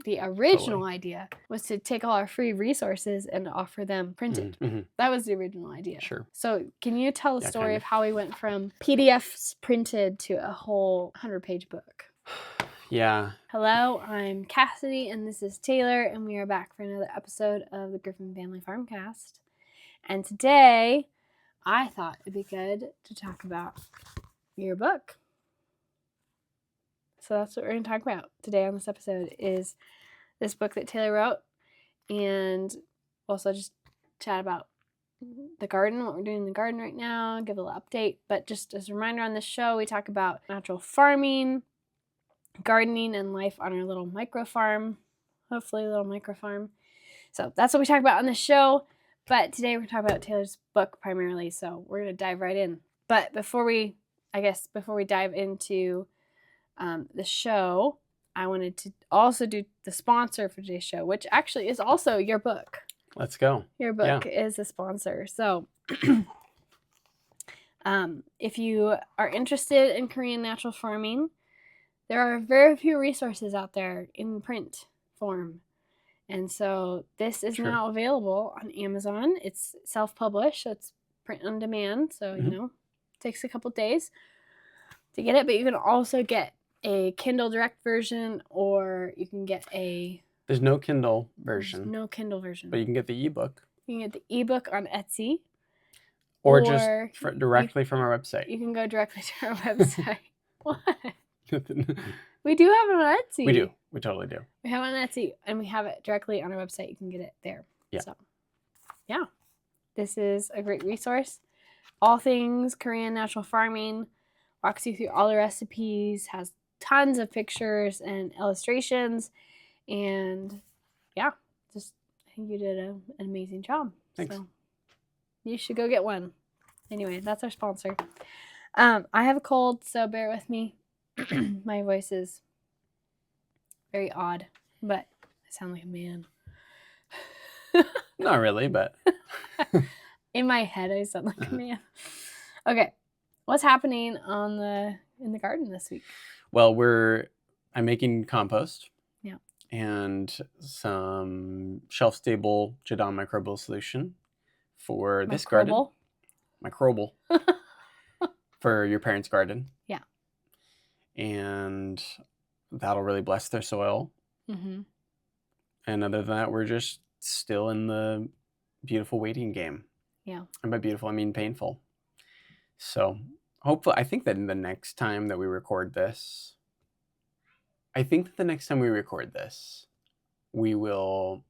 the original idea was to take all our free resources and offer them printed. Mm-hmm. That was the original idea. Sure. So can you tell the story kind of how we went from PDFs printed to a whole 100-page book? Yeah. Hello, I'm Cassidy, and this is Taylor, and we are back for another episode of the Griffin Family Farmcast. And today, I thought it'd be good to talk about your book. So that's what we're going to talk about today on this episode is this book that Taylor wrote, and also just chat about the garden, what we're doing in the garden right now, give a little update. But just as a reminder, on this show, we talk about natural farming, gardening, and life on our little micro farm, hopefully a little micro farm. So that's what we talk about on this show. But today we're talking about Taylor's book primarily, so we're going to dive right in. But before we dive into the show, I wanted to also do the sponsor for today's show, which actually is also your book. Let's go. Your book is a sponsor. So if you are interested in Korean natural farming, there are very few resources out there in print form. And so this is now available on Amazon. It's self-published, so it's print on demand. So, it takes a couple days to get it. But you can also get a Kindle Direct version, or you can get There's no Kindle version. No Kindle version. But you can get the ebook. You can get the ebook on Etsy. Or just directly from our website. You can go directly to our website. What? We do have it on Etsy. We do. We totally do. We have it on Etsy, and we have it directly on our website. You can get it there. Yeah. So, yeah. This is a great resource. All things Korean natural farming. Walks you through all the recipes. Has tons of pictures and illustrations. And, yeah. I think you did an amazing job. Thanks. So, you should go get one. Anyway, that's our sponsor. I have a cold, so bear with me. My voice is very odd, but I sound like a man. Not really, but in my head I sound like a man. Okay, what's happening in the garden this week? Well, I'm making compost. Yeah. And some shelf-stable Jadon microbial solution for this garden. Microbial. For your parents' garden. Yeah. And that'll really bless their soil. Mm-hmm. And other than that, we're just still in the beautiful waiting game. Yeah. And by beautiful, I mean painful. So hopefully, I think that the next time we record this, we will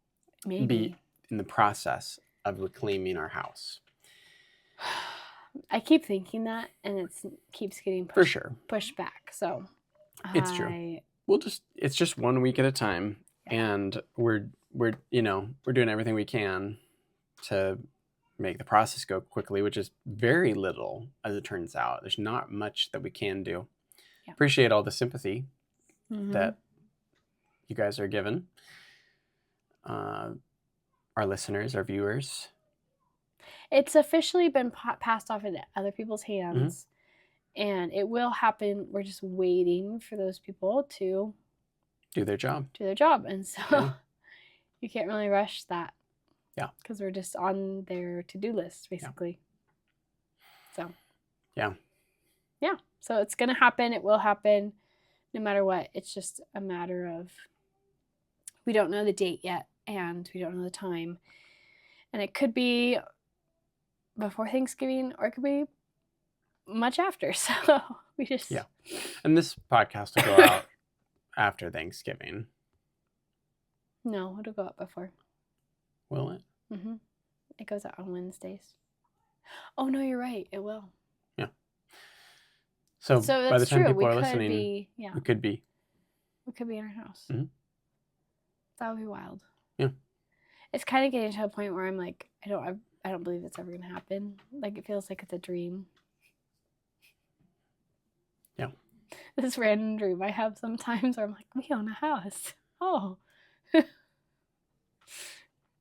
be in the process of reclaiming our house. I keep thinking that, and it keeps getting pushed back. So it's true. It's just 1 week at a time, and we're doing everything we can to make the process go quickly, which is very little as it turns out. There's not much that we can do. Yeah. Appreciate all the sympathy that you guys are given. Our listeners, our viewers. It's officially been passed off into other people's hands, and it will happen. We're just waiting for those people to do their job. And so you can't really rush that. Yeah. Because we're just on their to-do list, basically. Yeah. So. Yeah. Yeah. So it's going to happen. It will happen no matter what. It's just a matter of we don't know the date yet, and we don't know the time. And it could be before Thanksgiving, or it could be much after. So we just... Yeah. And this podcast will go out after Thanksgiving. No, it'll go up before. Will it? Mm-hmm. It goes out on Wednesdays. Oh, no, you're right. It will. Yeah. So by the time people are listening, we could be in our house. Mm-hmm. That would be wild. Yeah. It's kind of getting to a point where I'm like, I don't believe it's ever going to happen. Like, it feels like it's a dream. Yeah. This random dream I have sometimes where I'm like, we own a house. Oh.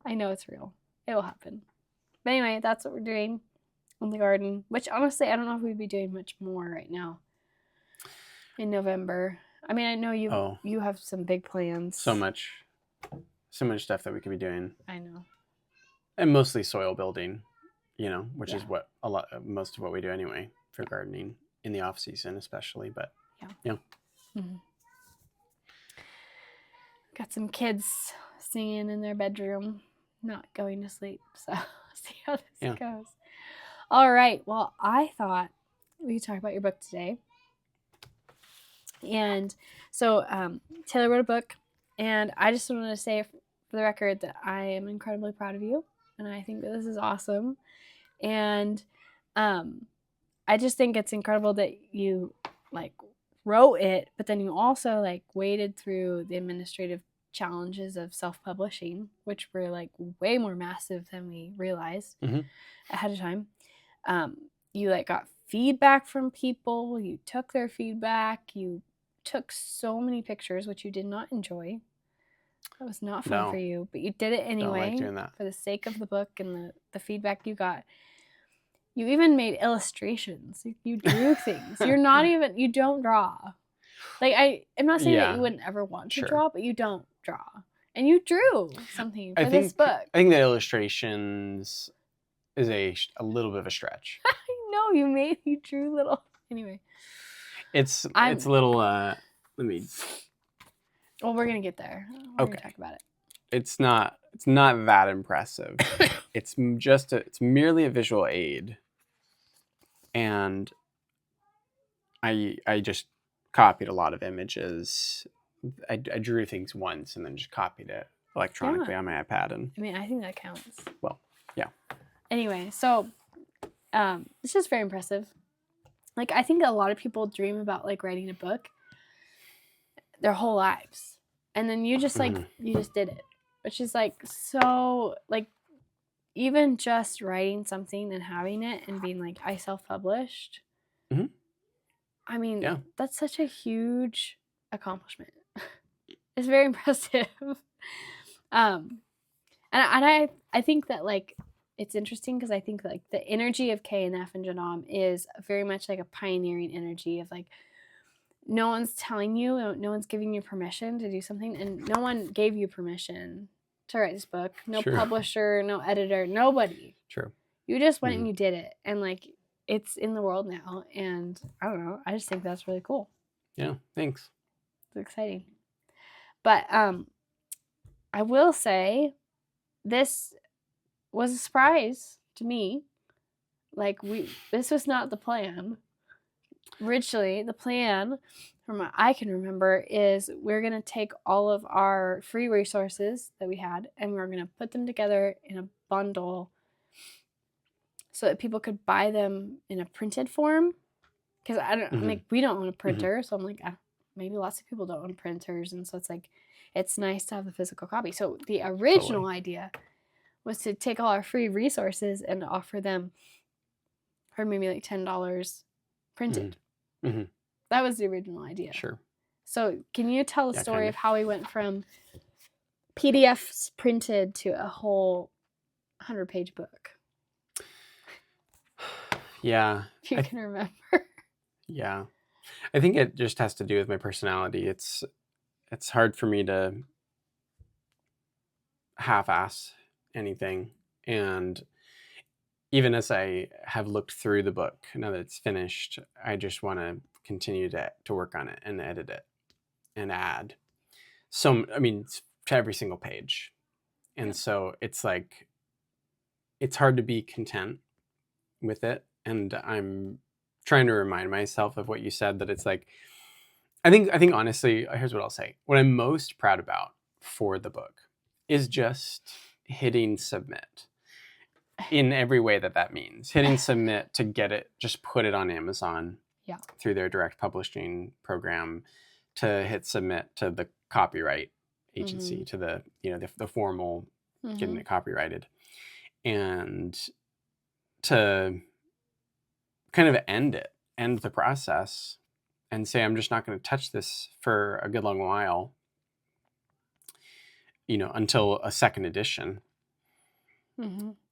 I know it's real. It will happen. But anyway, that's what we're doing in the garden, which honestly, I don't know if we'd be doing much more right now in November. I mean, I know you have some big plans. So much so much stuff that we could be doing. I know. And mostly soil building, which is what most of what we do anyway for gardening in the off season, especially. But yeah. Mm-hmm. Got some kids singing in their bedroom, not going to sleep. So see how this goes. All right. Well, I thought we could talk about your book today. And so Taylor wrote a book, and I just wanted to say for the record that I am incredibly proud of you, and I think that this is awesome. And I just think it's incredible that you wrote it, but then you also waded through the administrative challenges of self-publishing, which were way more massive than we realized ahead of time. You got feedback from people. You took their feedback. You took so many pictures, which you did not enjoy. That was not fun for you, but you did it anyway. Don't like doing that. For the sake of the book and the feedback you got. You even made illustrations. You drew things. You don't draw. I'm not saying that you wouldn't ever want to draw, but you don't draw. And you drew something for this book. I think the illustrations is a little bit of a stretch. I know, you drew little. Anyway. It's a little, let me. Well, we're going to get there. We're going to talk about it. It's not that impressive. It's merely a visual aid. And I just copied a lot of images. I drew things once and then just copied it electronically on my iPad. And I think that counts. Well, yeah. Anyway, so it's just very impressive. I think a lot of people dream about writing a book their whole lives, and then you just you just did it, which is so even just writing something and having it and being I self-published. Mm-hmm. That's such a huge accomplishment. It's very impressive. And I think that it's interesting because I think the energy of KNF and Janam is very much a pioneering energy of no one's telling you, no one's giving you permission to do something, and no one gave you permission to write this book. No publisher, no editor, nobody. True. You just went and you did it, and it's in the world now, and I don't know. I just think that's really cool. Yeah, thanks. It's exciting. But I will say this was a surprise to me. This was not the plan. Originally, the plan, from what I can remember, is we're going to take all of our free resources that we had and we're going to put them together in a bundle so that people could buy them in a printed form. Because we don't own a printer, so I'm maybe lots of people don't own printers, and so it's nice to have the physical copy. So the original idea was to take all our free resources and offer them for maybe $10 printed. Mm-hmm. That was the original idea. Sure. So can you tell the story of how we went from PDFs printed to a whole 100-page book? Yeah. If you can remember. Yeah. I think it just has to do with my personality. It's hard for me to half-ass anything. And even as I have looked through the book, now that it's finished, I just want to continue to work on it and edit it and add. So, to every single page. And so it's it's hard to be content with it. And I'm trying to remind myself of what you said, that it's I think honestly, here's what I'll say. What I'm most proud about for the book is just hitting submit in every way that means. Hitting submit to get it, just put it on Amazon through their direct publishing program, to hit submit to the copyright agency, to the, the formal getting it copyrighted, and to kind of end the process and say, I'm just not going to touch this for a good long while, until a second edition.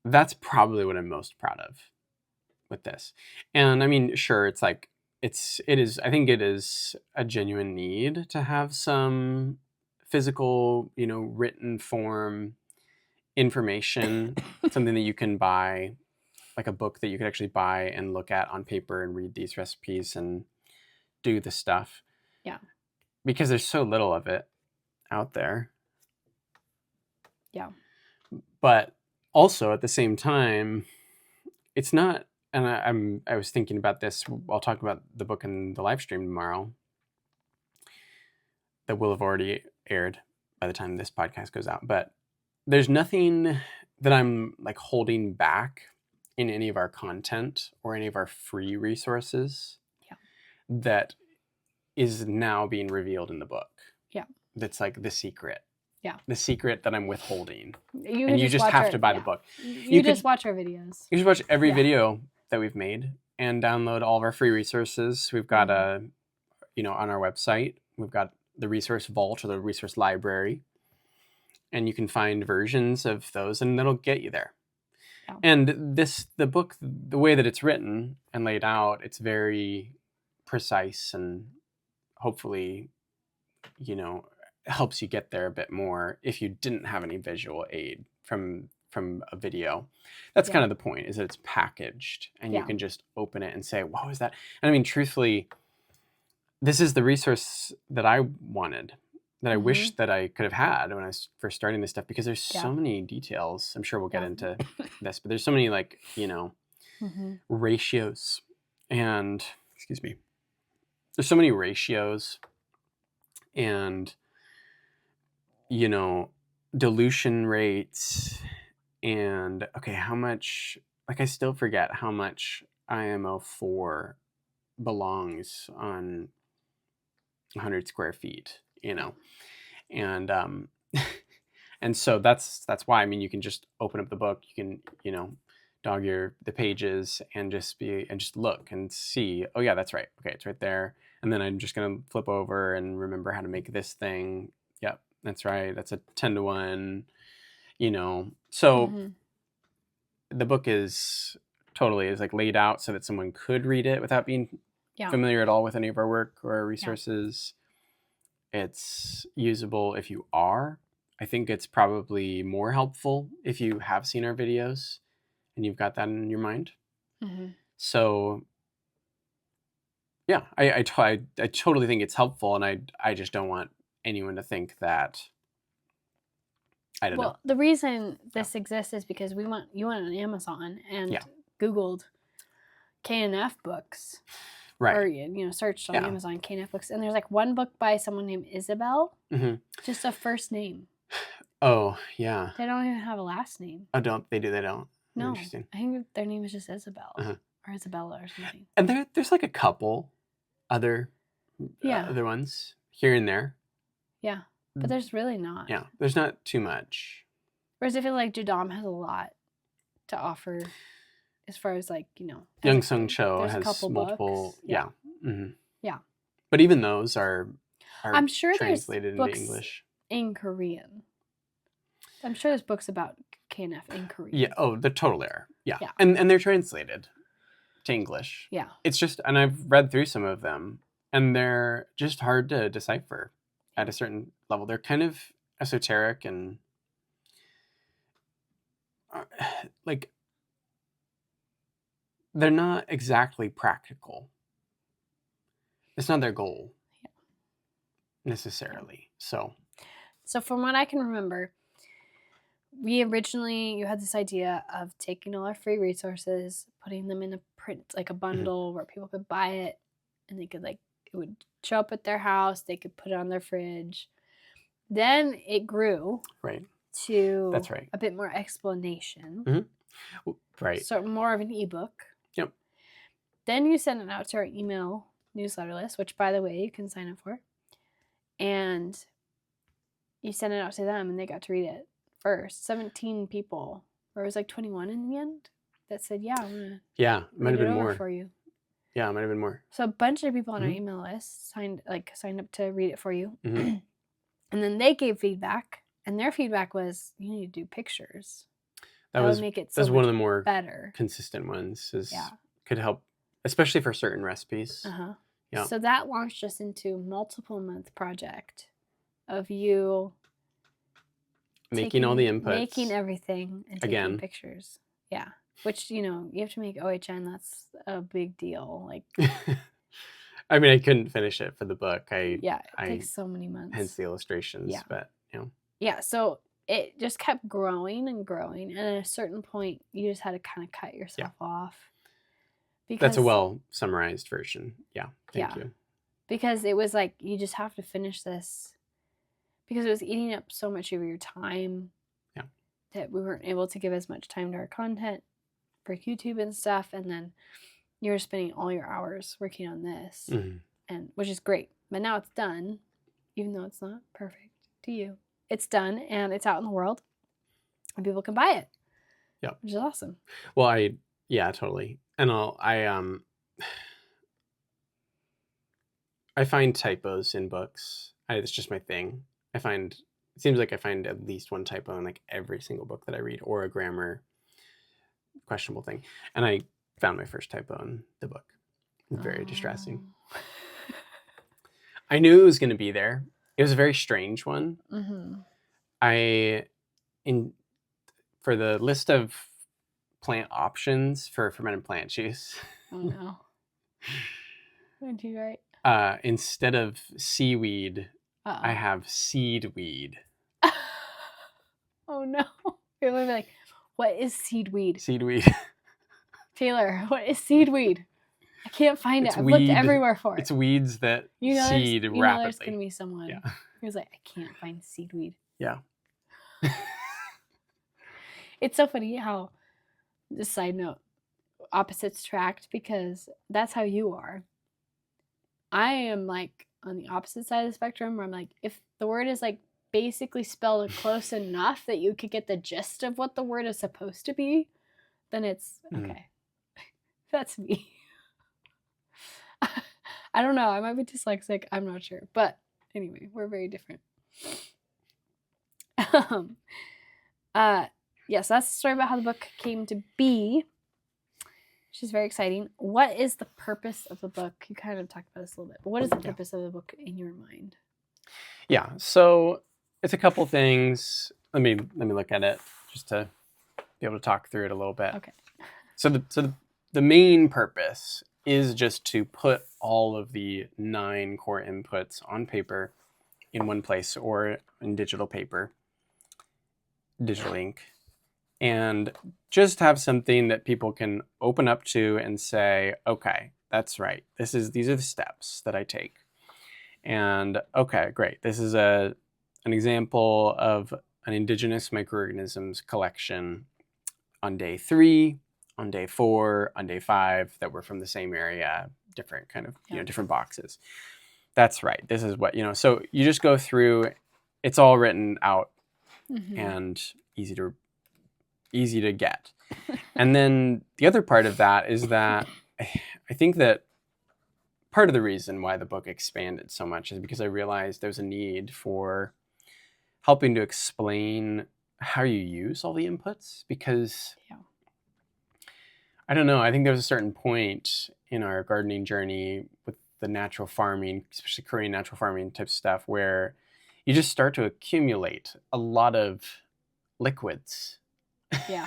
That's probably what I'm most proud of with this. And sure, it's I think it is a genuine need to have some physical, written form information, something that you can buy, like a book that you could actually buy and look at on paper and read these recipes and do the stuff. Yeah. Because there's so little of it out there. Yeah. But also at the same time, it's not, and I was thinking about this. I'll talk about the book in the live stream tomorrow that will have already aired by the time this podcast goes out. But there's nothing that I'm like holding back in any of our content or any of our free resources that is now being revealed in the book. Yeah. That's like the secret. Yeah. The secret that I'm withholding. You just have to buy the book. You just watch our videos. You should watch every video that we've made and download all of our free resources. We've got on our website, we've got the resource vault or the resource library. And you can find versions of those and that'll get you there. Yeah. And the book, the way that it's written and laid out, it's very precise and hopefully, helps you get there a bit more if you didn't have any visual aid from a video. That's kind of the point, is that it's packaged and you can just open it and say, what was that? And I mean, truthfully, this is the resource that I wanted, that I wish that I could have had when I was first starting this stuff, because there's so many details. I'm sure we'll get into this, but there's so many ratios and, excuse me, there's so many ratios and, dilution rates and, how much, I still forget how much IMO4 belongs on 100 square feet, and, and so that's why, you can just open up the book, you can, dog the pages and just look and see, oh yeah, that's right. Okay. It's right there. And then I'm just going to flip over and remember how to make this thing. Yep. That's right. That's a 10-to-1, so the book is laid out so that someone could read it without being familiar at all with any of our work or our resources. It's usable if you are. I think it's probably more helpful if you have seen our videos and you've got that in your mind. So yeah, I totally think it's helpful, and I just don't want anyone to think that I don't know. Well, the reason this exists is because you went on Amazon and Googled KNF books. Right. Or, searched on Amazon KNF books. And there's one book by someone named Isabel. Just a first name. Oh, yeah. They don't even have a last name. Oh, they don't? No. Interesting. I think their name is just Isabel. Or Isabella or something. And there's a couple other ones here and there. Yeah. But there's really not. Yeah. There's not too much. Whereas I feel like Jadam has a lot to offer as far as Young Sung Cho has multiple books. Yeah. Yeah. But even those are I'm sure translated there's into English. In Korean. I'm sure there's books about KNF in Korean. Yeah. Oh, they're totally are. Yeah. And they're translated to English. Yeah. It's just, and I've read through some of them, and they're just hard to decipher at a certain level. They're kind of esoteric and they're not exactly practical. It's not their goal necessarily. So from what I can remember, you had this idea of taking all our free resources, putting them in a print, like a bundle where people could buy it, and they could it would show up at their house. They could put it on their fridge. Then it grew to That's right. a bit more explanation. Right. So more of an ebook. Yep. Then you send it out to our email newsletter list, which, by the way, you can sign up for. And you send it out to them, and they got to read it first. 17 people, or it was 21 in the end, that said, "Yeah, I'm gonna." Yeah, it might have been more for you. Yeah, it might have been more. So a bunch of people on our email list signed up to read it for you, and then they gave feedback, and their feedback was, "You need to do pictures." That would make it so one of the more better, consistent ones. Could help, especially for certain recipes. Yeah. So that launched us into a multiple month project of you making all the inputs, making everything, and taking again pictures. Yeah, which you have to make OHN. That's a big deal. Like, I mean, I couldn't finish it for the book. It takes so many months. Hence the illustrations. But yeah. So it just kept growing and growing, and at a certain point, you just had to kind of cut yourself off. Because that's a well summarized version. Yeah. Thank you. Because it was like, you just have to finish this, because it was eating up so much of your time. Yeah. That we weren't able to give as much time to our content for YouTube and stuff, and then you were spending all your hours working on this, and which is great. But now it's done, even though it's not perfect to you. It's done, and it's out in the world, and people can buy it. Yeah, which is awesome. Well, totally. And I find typos in books. It's just my thing. It seems like I find at least one typo in like every single book that I read, or a grammar questionable thing. And I found my first typo in the book. Very distressing. I knew it was going to be there. It was a very strange one. For the list of plant options for fermented plant juice. Oh no. What did you write? Instead of seaweed, I have seedweed. Oh no. You're going to be like, what is seedweed? Seedweed. Taylor, what is seedweed? I can't find it. I've looked everywhere for it. It's weeds that seed rapidly. There's going to be someone who's like, I can't find seedweed. Yeah. It's so funny how, just side note, opposites attract, because that's how you are. I am like on the opposite side of the spectrum, where I'm like, if the word is like basically spelled close enough that you could get the gist of what the word is supposed to be, then it's okay. That's me. I don't know. I might be dyslexic. I'm not sure. But anyway, we're very different. Yes, that's the story about how the book came to be, which is very exciting. What is the purpose of the book? You kind of talked about this a little bit, but what is the purpose of the book in your mind? Yeah, so it's a couple things. Let me look at it just to be able to talk through it a little bit. Okay. So the main purpose is just to put all of the 9 core inputs on paper in one place, or in digital paper, digital ink, and just have something that people can open up to and say, okay, that's right. These are the steps that I take. And okay, great. This is an example of an indigenous microorganisms collection on day 3, on day 4, on day 5, that were from the same area, different kind of, different boxes. That's right. This is what, so you just go through, it's all written out and easy to get. And then the other part of that is that I think that part of the reason why the book expanded so much is because I realized there's a need for helping to explain how you use all the inputs, because I don't know, I think there's a certain point in our gardening journey with the natural farming, especially Korean natural farming type stuff, where you just start to accumulate a lot of liquids. Yeah.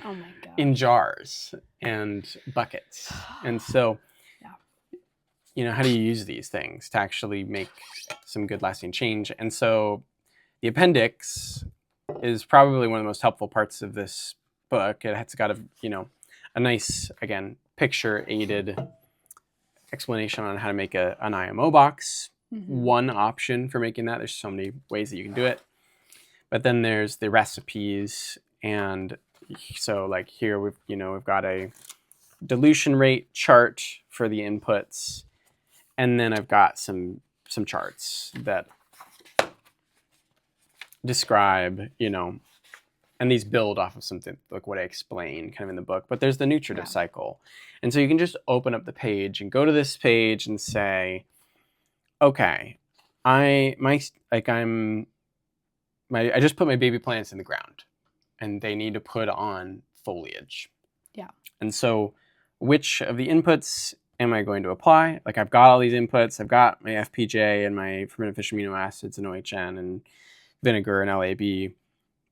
Oh my God. In jars and buckets. And so, how do you use these things to actually make some good lasting change? And so the appendix is probably one of the most helpful parts of this book. It's got a nice, again, picture aided explanation on how to make an IMO box. One option for making that. There's so many ways that you can do it. But then there's the recipes, and so like here we've got a dilution rate chart for the inputs, and then I've got some charts that describe, and these build off of something like what I explain kind of in the book. But there's the nutritive cycle, and so you can just open up the page and go to this page and say, okay, I just put my baby plants in the ground, and they need to put on foliage. Yeah. And so which of the inputs am I going to apply? Like, I've got all these inputs. I've got my FPJ and my fermented fish amino acids and OHN and vinegar and LAB.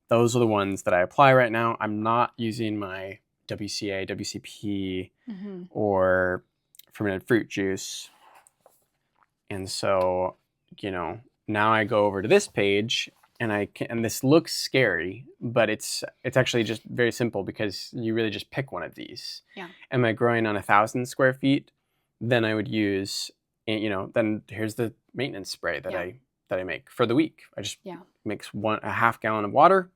Those are the ones that I apply right now. I'm not using my WCA, WCP, or fermented fruit juice. And so, now I go over to this page, and this looks scary, but it's actually just very simple, because you really just pick one of these. Yeah. Am I growing on 1,000 square feet? Then I would use, then here's the maintenance spray that I make for the week. I just mix a half gallon of water,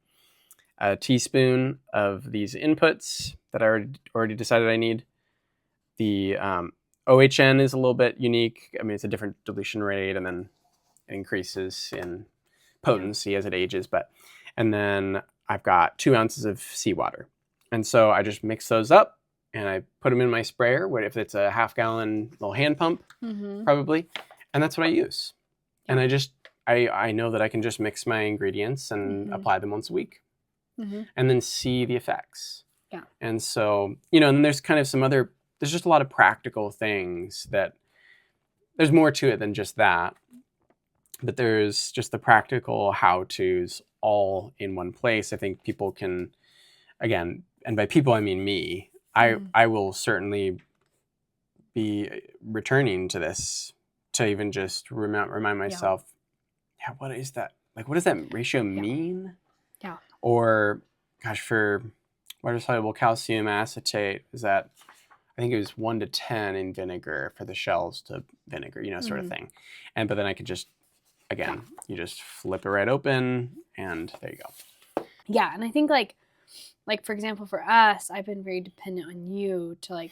a teaspoon of these inputs that I already decided I need. The OHN is a little bit unique. I mean, it's a different dilution rate, and then it increases in potency as it ages. And then I've got 2 ounces of seawater. And so I just mix those up, and I put them in my sprayer, if it's a half gallon little hand pump, probably. And that's what I use. And I know that I can just mix my ingredients and apply them once a week, and then see the effects. Yeah. And so, and then there's kind of there's just a lot of practical things that there's more to it than just that. But there's just the practical how-tos all in one place. I think people can, again, and by people I mean me, I will certainly be returning to this to even just remind myself, what is that? Like, what does that ratio mean? Yeah. Or, gosh, for water-soluble calcium acetate, is that, I think it was 1 to 10 in vinegar for the shells to vinegar, sort of thing. But then I could just, again, you just flip it right open, and there you go. Yeah, and I think like for example, for us, I've been very dependent on you to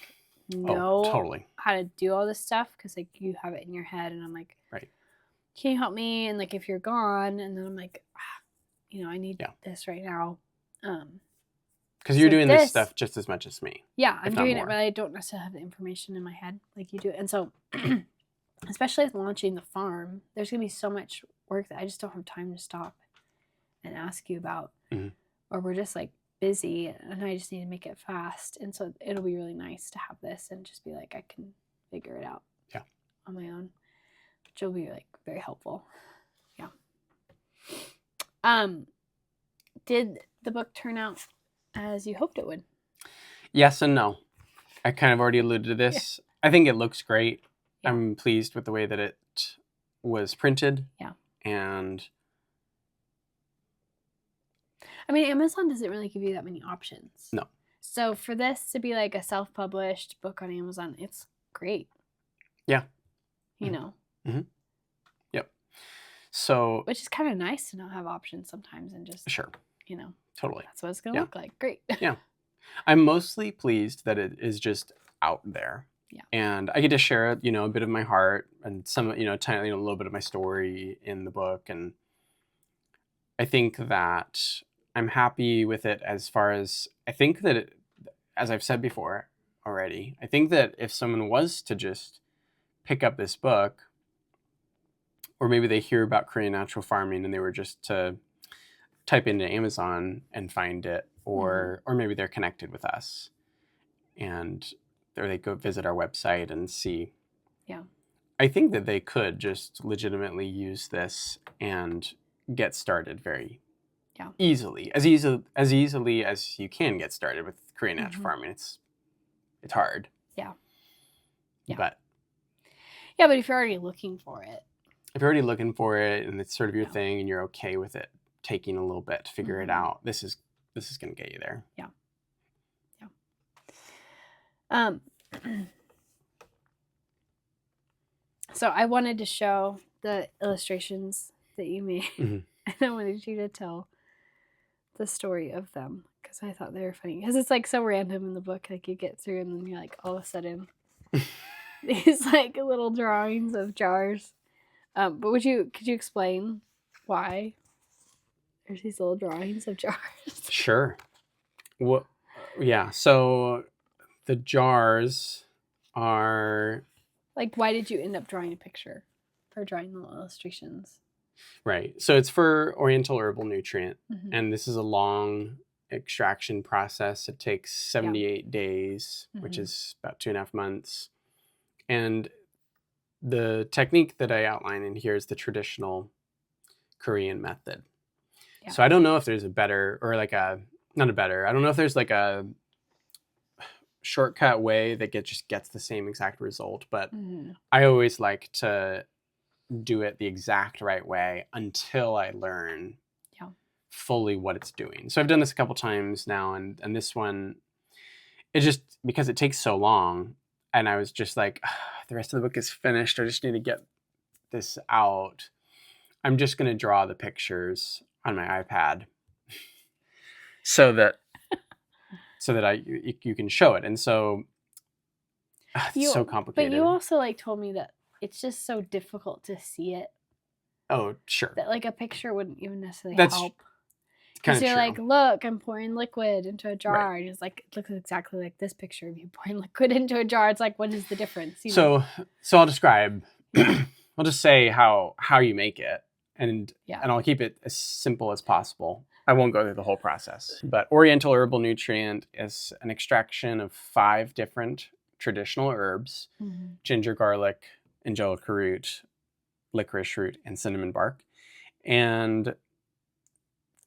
know how to do all this stuff, because you have it in your head, and I'm like, right, can you help me? And if you're gone, and then I'm like, I need this right now. Because you're doing this stuff just as much as me. Yeah, I'm doing it, but I don't necessarily have the information in my head like you do. And so, especially with launching the farm, there's going to be so much work that I just don't have time to stop and ask you about. Or we're just busy, and I just need to make it fast. And so it'll be really nice to have this and just be I can figure it out on my own, which will be very helpful. Yeah. Did the book turn out as you hoped it would? Yes and no. I kind of already alluded to this. I think it looks great. I'm pleased with the way that it was printed. Yeah. And I mean, Amazon doesn't really give you that many options. No. So for this to be a self-published book on Amazon, it's great. Yeah. Yep. So, which is kind of nice to not have options sometimes, and just totally. That's what it's going to look like. Great. Yeah. I'm mostly pleased that it is just out there. Yeah. And I get to share, a bit of my heart and some, tiny, a little bit of my story in the book. And I think that I'm happy with it as far as, I think that as I've said before already, I think that if someone was to just pick up this book, or maybe they hear about Korean natural farming and they were just to type into Amazon and find it, or maybe they're connected with us, or they go visit our website and see. Yeah. I think that they could just legitimately use this and get started very easily, as easily as you can get started with Korean natural farming. It's hard. Yeah. But if you're already looking for it. If you're already looking for it and it's sort of your thing, and you're okay with it taking a little bit to figure it out, this is going to get you there. Yeah. So I wanted to show the illustrations that you made, and I wanted you to tell the story of them, because I thought they were funny. Because it's so random in the book, you get through and then you're all of a sudden these little drawings of jars. But could you explain why there's these little drawings of jars? Sure. Well, yeah. So the jars are why did you end up drawing a picture or drawing little illustrations? Right. So it's for Oriental Herbal Nutrient, and this is a long extraction process. It takes 78 days, which is about 2.5 months. And the technique that I outline in here is the traditional Korean method. Yeah. So I don't know if there's a better, or like I don't know if there's like a shortcut way that just gets the same exact result, but I always like to do it the exact right way until I learn fully what it's doing. So I've done this a couple times now, and this one, it just, because it takes so long, and I was just like, the rest of the book is finished, I just need to get this out. I'm just going to draw the pictures on my iPad so that you can show it. And so it's so complicated. But you also like told me that it's just so difficult to see it. Oh, sure. That like a picture wouldn't even necessarily help. Because you're like, look, I'm pouring liquid into a jar. Right. And it's like, it looks exactly like this picture of you pouring liquid into a jar. It's like, what is the difference? You know? So I'll describe. I'll just say how you make it, and I'll keep it as simple as possible. I won't go through the whole process. But Oriental Herbal Nutrient is an extraction of 5 different traditional herbs: ginger, garlic, angelica root, licorice root, and cinnamon bark, and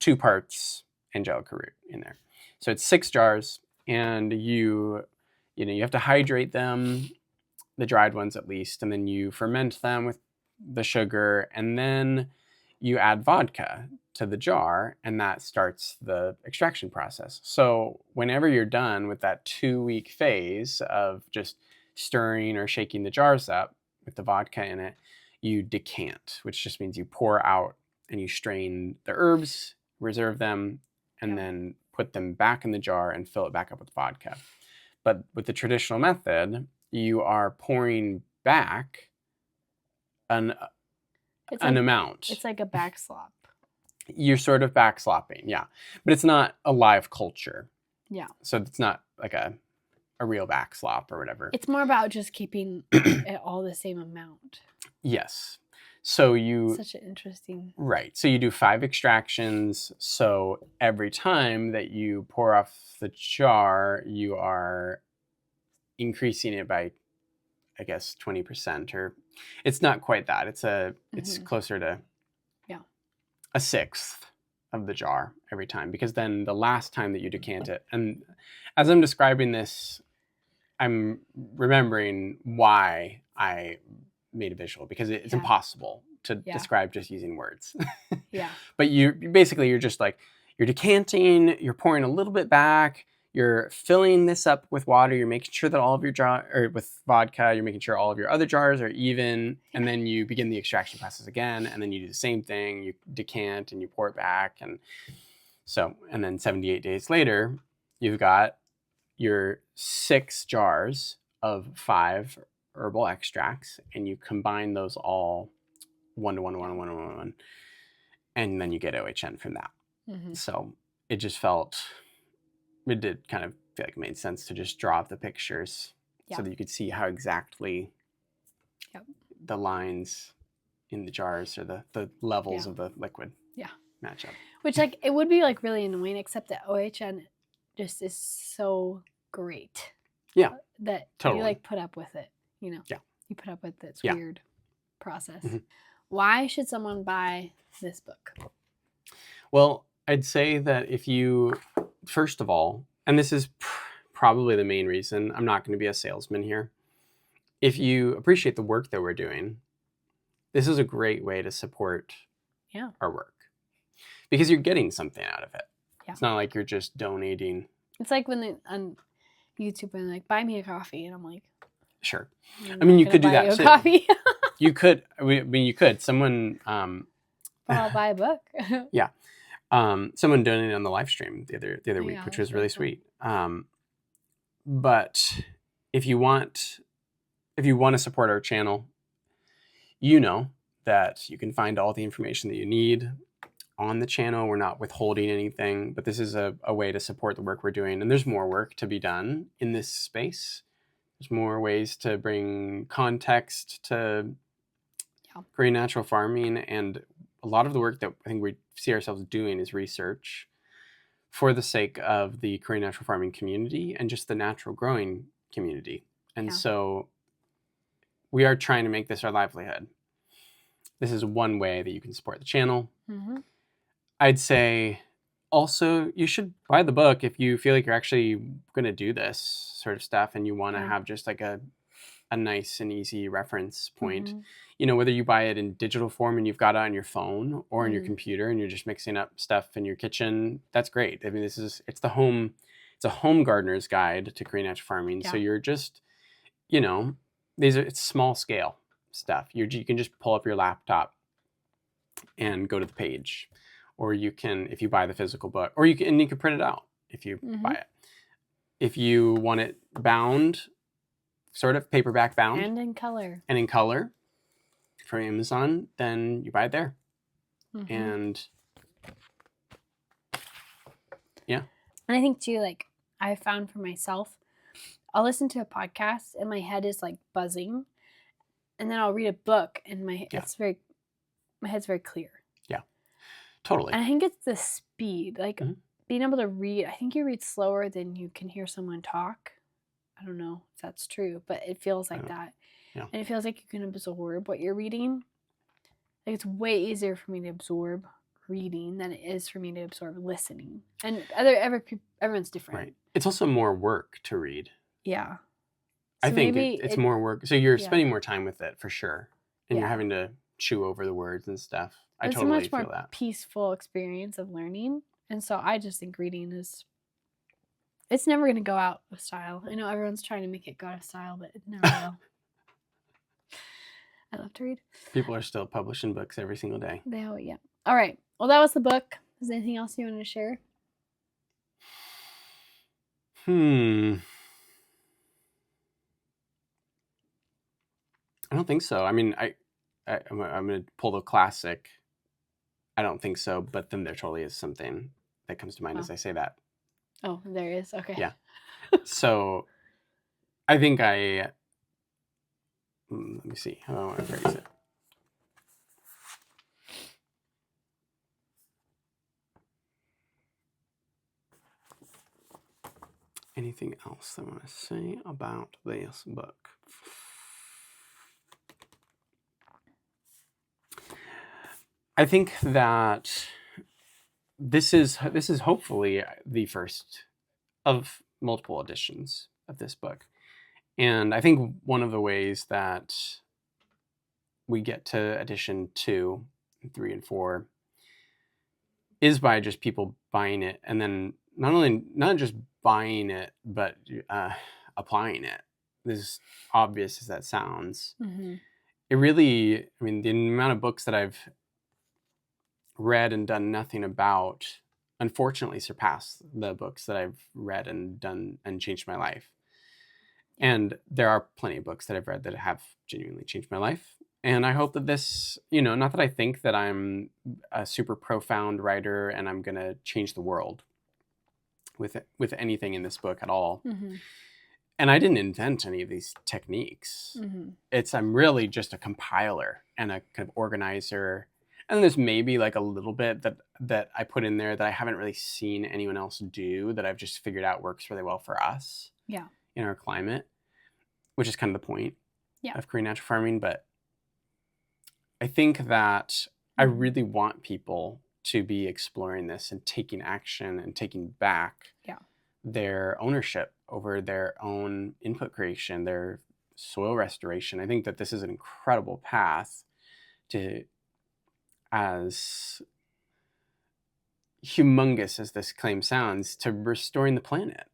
2 parts angelica root in there. So it's 6 jars, and you have to hydrate them, the dried ones at least, and then you ferment them with the sugar, and then you add vodka to the jar, and that starts the extraction process. So whenever you're done with that 2-week phase of just stirring or shaking the jars up with the vodka in it, you decant, which just means you pour out and you strain the herbs, reserve them, and then put them back in the jar and fill it back up with vodka. But with the traditional method, you are pouring back an amount. It's like a backslop. You're sort of backslopping, yeah. But it's not a live culture. Yeah. So it's not like a real backslop or whatever. It's more about just keeping it all the same amount. Yes. So Such an interesting. Right. So you do 5 extractions. So every time that you pour off the jar, you are increasing it by, I guess, 20%, or it's not quite that. It's closer to a sixth of the jar every time, because then the last time that you decant it, and as I'm describing this, I'm remembering why I made a visual, because it's impossible to describe just using words. But you're just like, you're decanting, you're pouring a little bit back, you're filling this up with water, you're making sure that all of your or with vodka, you're making sure all of your other jars are even, and then you begin the extraction process again, and then you do the same thing, you decant and you pour it back, and then 78 days later, you've got your 6 jars of 5 herbal extracts, and you combine those all 1 to 1 to 1 to 1 to 1 to 1, and then you get OHN from that. So it did kind of feel like it made sense to just draw up the pictures so that you could see how exactly the lines in the jars or the levels of the liquid match up. Which, like, it would be like really annoying, except that OHN just is so great. Yeah. That totally. You like put up with it, you know. Yeah. You put up with this weird process. Why should someone buy this book? Well, I'd say that if you, first of all, and this is probably the main reason, I'm not going to be a salesman here. If you appreciate the work that we're doing, this is a great way to support our work, because you're getting something out of it. Yeah. It's not like you're just donating. It's like when on YouTube, and like, buy me a coffee, and I'm like, sure. I mean, you could do that too. Coffee. You could. I mean, you could. Someone. But I'll buy a book. Yeah. Someone donated on the live stream the other week, which was really sweet. But if you want to support our channel, you know that you can find all the information that you need on the channel. We're not withholding anything, but this is a way to support the work we're doing. And there's more work to be done in this space. There's more ways to bring context to Korean natural farming, and a lot of the work that I think we see ourselves doing is research for the sake of the Korean natural farming community and just the natural growing community. And so we are trying to make this our livelihood. This is one way that you can support the channel. Mm-hmm. I'd say also you should buy the book if you feel like you're actually going to do this sort of stuff and you want to have just like a nice and easy reference point. Mm-hmm. Whether you buy it in digital form and you've got it on your phone or on your computer and you're just mixing up stuff in your kitchen, that's great. I mean, it's a home gardener's guide to Korean natural farming. Yeah. So you're just, it's small scale stuff. You can just pull up your laptop and go to the page, or you can, if you buy the physical book, or you can print it out if you buy it. If you want it bound, sort of paperback bound, and in color from Amazon, then you buy it there. And yeah. And I think too, like I found for myself, I'll listen to a podcast and my head is like buzzing, and then I'll read a book and my head's very clear. Yeah, totally. And I think it's the speed, like being able to read. I think you read slower than you can hear someone talk. I don't know if that's true, but it feels like that. Yeah. And it feels like you can absorb what you're reading. Like it's way easier for me to absorb reading than it is for me to absorb listening. And everyone's different. Right. It's also more work to read. Yeah. So I think it's more work. So you're spending more time with it for sure. And you're having to chew over the words and stuff. I totally feel that. It's a much more peaceful experience of learning. And so I just think reading it's never going to go out of style. I know everyone's trying to make it go out of style, but it never will. I love to read. People are still publishing books every single day. Yeah. All right. Well, that was the book. Is there anything else you wanted to share? I don't think so. I mean, I'm going to pull the classic. I don't think so, but then there totally is something that comes to mind as I say that. Oh, there is. Okay. Yeah. So I think let me see how I want to phrase it. Anything else I want to say about this book? I think that this is hopefully the first of multiple editions of this book. And I think one of the ways that we get to edition 2, 3, and 4 is by just people buying it, and then not just buying it, but applying it. As obvious as that sounds, it really, I mean, the amount of books that I've read and done nothing about, unfortunately, surpass the books that I've read and done and changed my life. And there are plenty of books that I've read that have genuinely changed my life. And I hope that this, not that I think that I'm a super profound writer and I'm going to change the world with anything in this book at all. And I didn't invent any of these techniques. I'm really just a compiler and a kind of organizer. And there's maybe like a little bit that I put in there that I haven't really seen anyone else do, that I've just figured out works really well for us. Yeah. In our climate, which is kind of the point of Korean natural farming. But I think that I really want people to be exploring this and taking action and taking back their ownership over their own input creation, their soil restoration. I think that this is an incredible path to, as humongous as this claim sounds, to restoring the planet.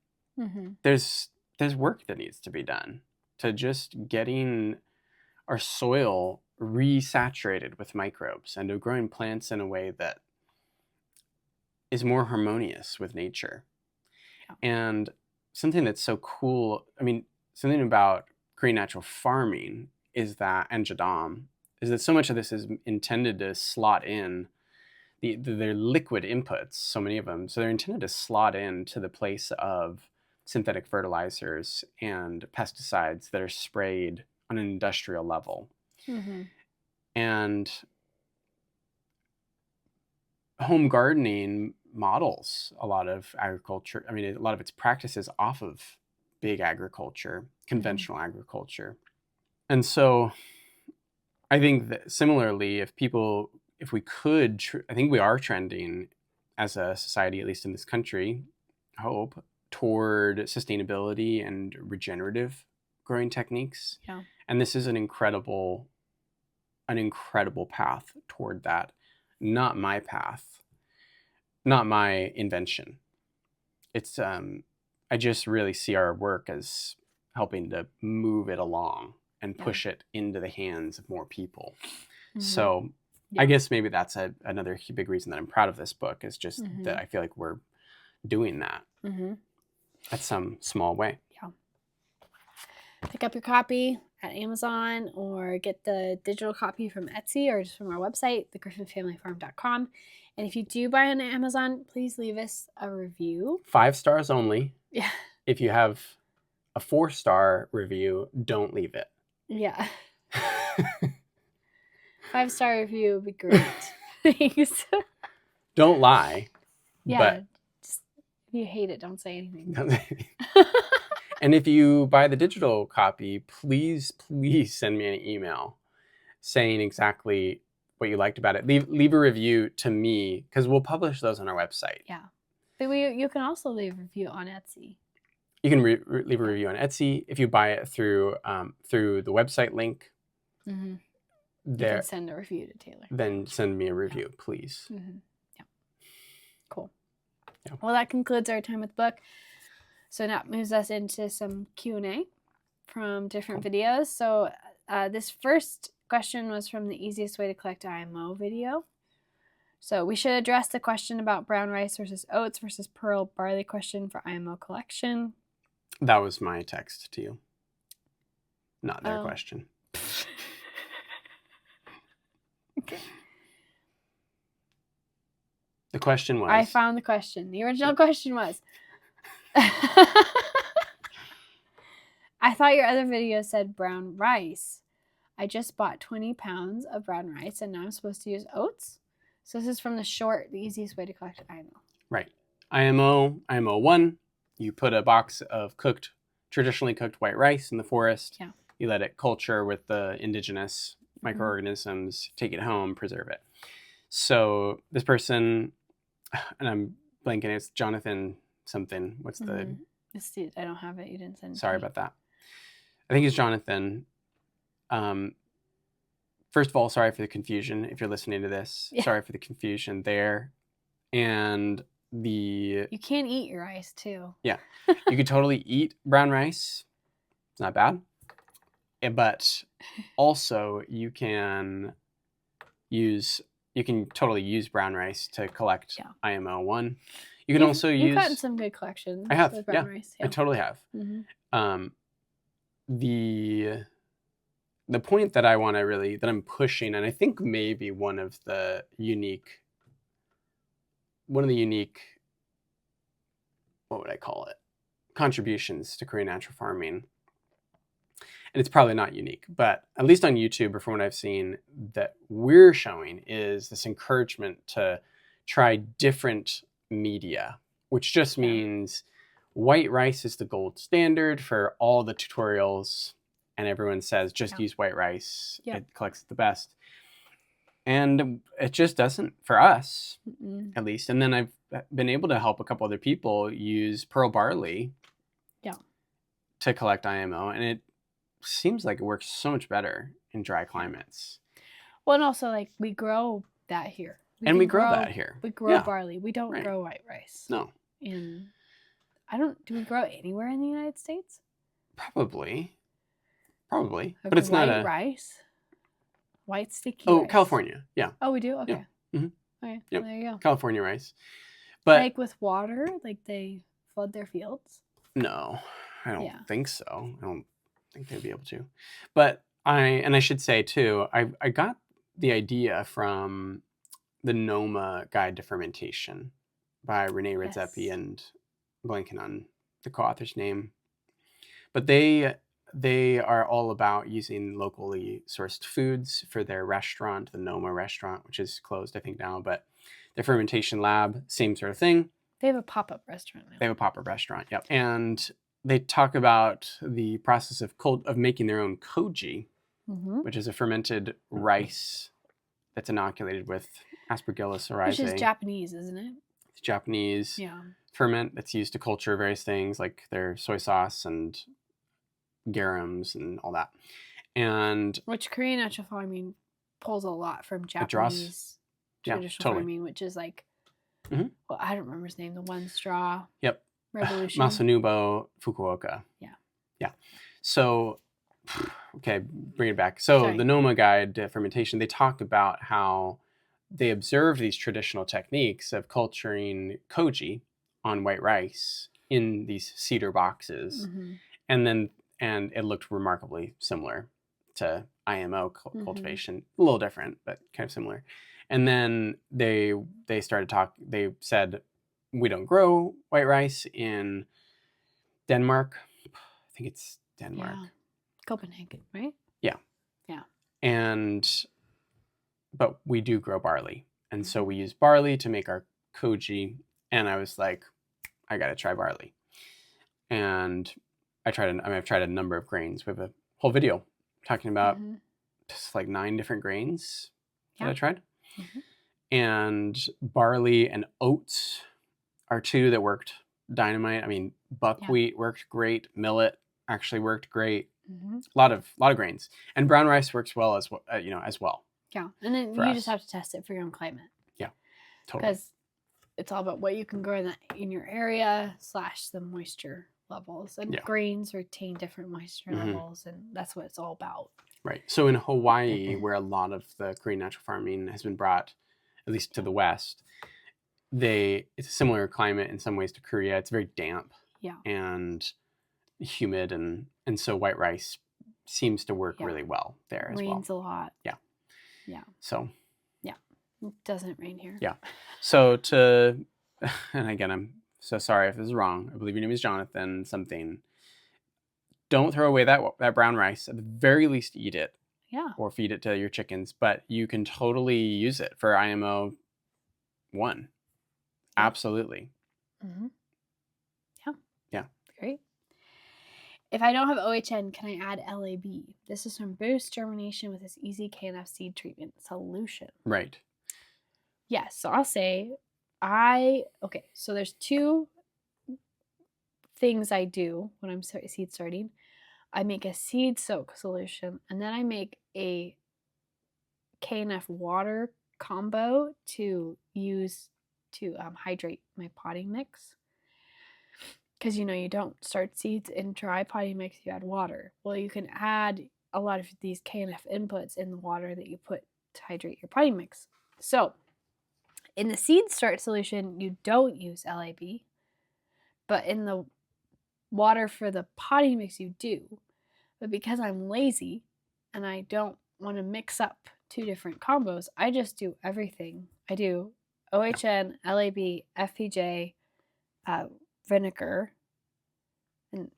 There's work that needs to be done to just getting our soil resaturated with microbes and to growing plants in a way that is more harmonious with nature. And something that's so cool, I mean, something about Korean natural farming is that, and Jadam, is that so much of this is intended to slot in their liquid inputs, so many of them. So they're intended to slot in to the place of synthetic fertilizers and pesticides that are sprayed on an industrial level. And home gardening models a lot of agriculture. I mean, a lot of its practices off of big agriculture, conventional agriculture. And so I think that similarly, if we could, I think we are trending as a society, at least in this country, I hope, toward sustainability and regenerative growing techniques. Yeah. And this is an incredible path toward that. Not my path, not my invention. It's I just really see our work as helping to move it along and push it into the hands of more people. Mm-hmm. So I guess maybe that's another big reason that I'm proud of this book, is just that I feel like we're doing that at some small way. Yeah. Pick up your copy at Amazon, or get the digital copy from Etsy, or just from our website, thegriffinfamilyfarm.com. And if you do buy on Amazon, please leave us a review. 5 stars only. Yeah. If you have a 4-star review, don't leave it. Yeah. 5-star review would be great. Thanks. Don't lie. Yeah. But just, if you hate it, don't say anything. And if you buy the digital copy, please send me an email saying exactly what you liked about it. Leave a review to me, because we'll publish those on our website. Yeah. But you can also leave a review on Etsy. You can leave a review on Etsy. If you buy it through the website link, you can send a review to Taylor. Then send me a review, please. Yeah. Cool. Yeah. Well, that concludes our time with the book. So now it moves us into some Q&A from different videos. So this first question was from the easiest way to collect IMO video. So we should address the question about brown rice versus oats versus pearl barley question for IMO collection. That was my text to you, not their question. Okay. The question was... I found the question. The original question was... I thought your other video said brown rice. I just bought 20 pounds of brown rice, and now I'm supposed to use oats? So this is from the easiest way to collect IMO. Right. IMO 1, you put a box of traditionally cooked white rice in the forest. Yeah. You let it culture with the indigenous microorganisms, take it home, preserve it. So this person, and I'm blanking, it's Jonathan something. What's the... I don't have it. You didn't send it. Sorry about that. I think it's Jonathan. First of all, sorry for the confusion. If you're listening to this, sorry for the confusion there. And you can eat your rice too. Yeah, you could totally eat brown rice. It's not bad. But also you can totally use brown rice to collect IMO 1. You can also use... You've gotten some good collections. I have, with brown rice. I totally have. The point that I want to that I'm pushing, and I think maybe one of the unique, what would I call it? Contributions to Korean natural farming. And it's probably not unique, but at least on YouTube, or from what I've seen, that we're showing is this encouragement to try different media, which just means white rice is the gold standard for all the tutorials, and everyone says just use white rice. It collects the best. And it just doesn't for us, at least. And then I've been able to help a couple other people use pearl barley to collect IMO, and it seems like it works so much better in dry climates. Well, and also, like, we grow that here. We grow that here. We grow barley. We don't grow white rice. No. Do we grow anywhere in the United States? Probably. But it's not rice? White sticky rice? Rice. California. Yeah. Oh, we do? Okay. Yeah. Okay. Yep. Well, there you go. California rice. But like with water, like they flood their fields? No, I don't think so. I don't think they'd be able to. But I should say too, I got the idea from the NOMA Guide to Fermentation by Renee Redzepi and I'm blanking on the co-author's name. But they are all about using locally sourced foods for their restaurant, the NOMA restaurant, which is closed, I think, now. But their fermentation lab, same sort of thing. They have a pop-up restaurant now. They have a pop-up restaurant, yep. And they talk about the process of making their own koji. which is a fermented rice that's inoculated with Aspergillus oryzae. Which is Japanese, isn't it? It's Japanese ferment that's used to culture various things like their soy sauce and garums and all that. And which Korean natural farming pulls a lot from Japanese traditional farming, which is like, well, I don't remember his name, the one straw revolution. Masanobu Fukuoka. Yeah. So, okay, bring it back. So the Noma Guide to Fermentation, they talk about how they observed these traditional techniques of culturing koji on white rice in these cedar boxes. And it looked remarkably similar to IMO cultivation. A little different, but kind of similar. And then they said, we don't grow white rice in Denmark. I think it's Denmark. Yeah. Copenhagen, right? Yeah. But we do grow barley. And so we use barley to make our koji. And I was like, I got to try barley. And I've tried a number of grains. We have a whole video talking about just like 9 different grains that I tried. And barley and oats are 2 that worked dynamite. I mean, buckwheat worked great. Millet actually worked great. A lot of grains. And brown rice works well as well. Yeah, and then you just have to test it for your own climate. Yeah, totally. Because it's all about what you can grow in your area / the moisture levels. And grains retain different moisture levels, and that's what it's all about. Right. So in Hawaii, where a lot of the Korean natural farming has been brought, at least to the west, it's a similar climate in some ways to Korea. It's very damp and humid, and so white rice seems to work really well there as well. Rains a lot. Yeah. So. Yeah. It doesn't rain here. Yeah. So and again, I'm so sorry if this is wrong. I believe your name is Jonathan something. Don't throw away that brown rice. At the very least, eat it. Yeah. Or feed it to your chickens. But you can totally use it for IMO 1. Absolutely. Yeah. Great. If I don't have OHN, can I add LAB? This is from boost germination with this easy KNF seed treatment solution. Right. Yes. So I'll say so there's 2 things I do when I'm seed starting. I make a seed soak solution, and then I make a KNF water combo to use to hydrate my potting mix. Because you don't start seeds in dry potting mix, you add water. Well, you can add a lot of these KNF inputs in the water that you put to hydrate your potting mix. So in the seed start solution, you don't use LAB, but in the water for the potting mix, you do. But because I'm lazy and I don't want to mix up 2 different combos, I just do everything. I do OHN, LAB, FPJ, vinegar, and